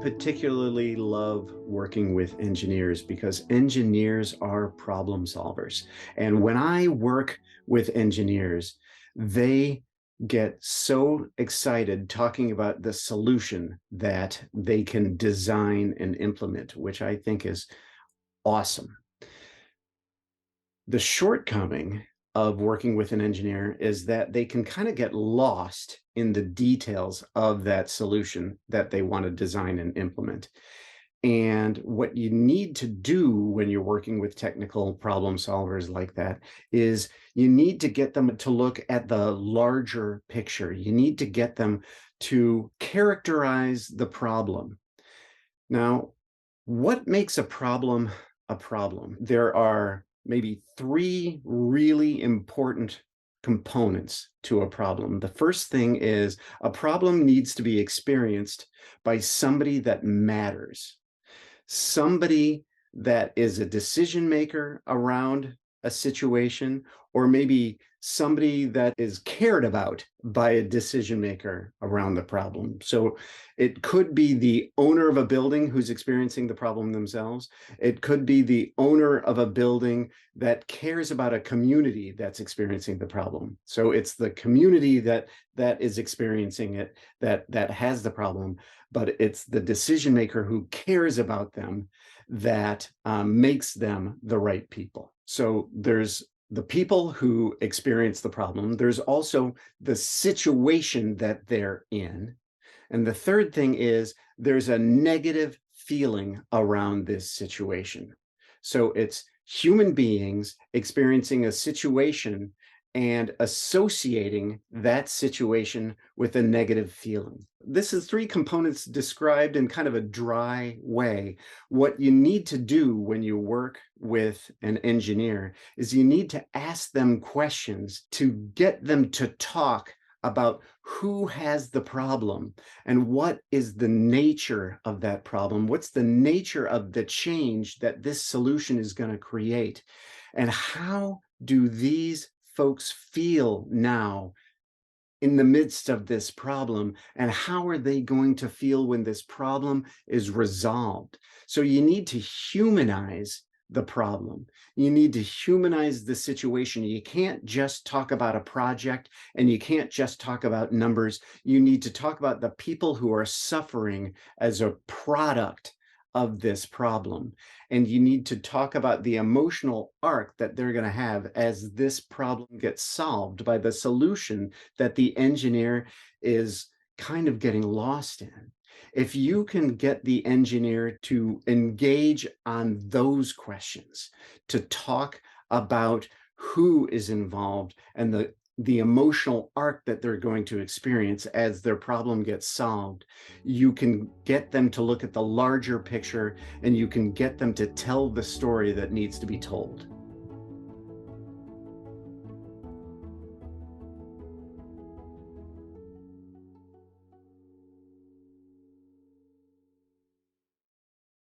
particularly love working with engineers because engineers are problem solvers. And when I work with engineers, they get so excited talking about the solution that they can design and implement, which I think is awesome. The shortcoming of working with an engineer is that they can kind of get lost in the details of that solution that they want to design and implement. And what you need to do when you're working with technical problem solvers like that is you need to get them to look at the larger picture. You need to get them to characterize the problem. Now, what makes a problem a problem? There are maybe three really important components to a problem. The first thing is a problem needs to be experienced by somebody that matters, somebody that is a decision maker around a situation, or maybe somebody that is cared about by a decision maker around the problem. So it could be the owner of a building who's experiencing the problem themselves. It could be the owner of a building that cares about a community that's experiencing the problem. So it's the community that is experiencing it, that has the problem, but it's the decision maker who cares about them that makes them the right people. So there's the people who experience the problem. There's also the situation that they're in. And the third thing is there's a negative feeling around this situation. So it's human beings experiencing a situation and associating that situation with a negative feeling. This is three components described in kind of a dry way. What you need to do when you work with an engineer is you need to ask them questions to get them to talk about who has the problem and what is the nature of that problem. What's the nature of the change that this solution is going to create? And how do these folks feel now in the midst of this problem, and how are they going to feel when this problem is resolved? So you need to humanize the problem. You need to humanize the situation. You can't just talk about a project and you can't just talk about numbers. You need to talk about the people who are suffering as a product of this problem. And you need to talk about the emotional arc that they're going to have as this problem gets solved by the solution that the engineer is kind of getting lost in. If you can get the engineer to engage on those questions, to talk about who is involved and the emotional arc that they're going to experience as their problem gets solved, you can get them to look at the larger picture and you can get them to tell the story that needs to be told.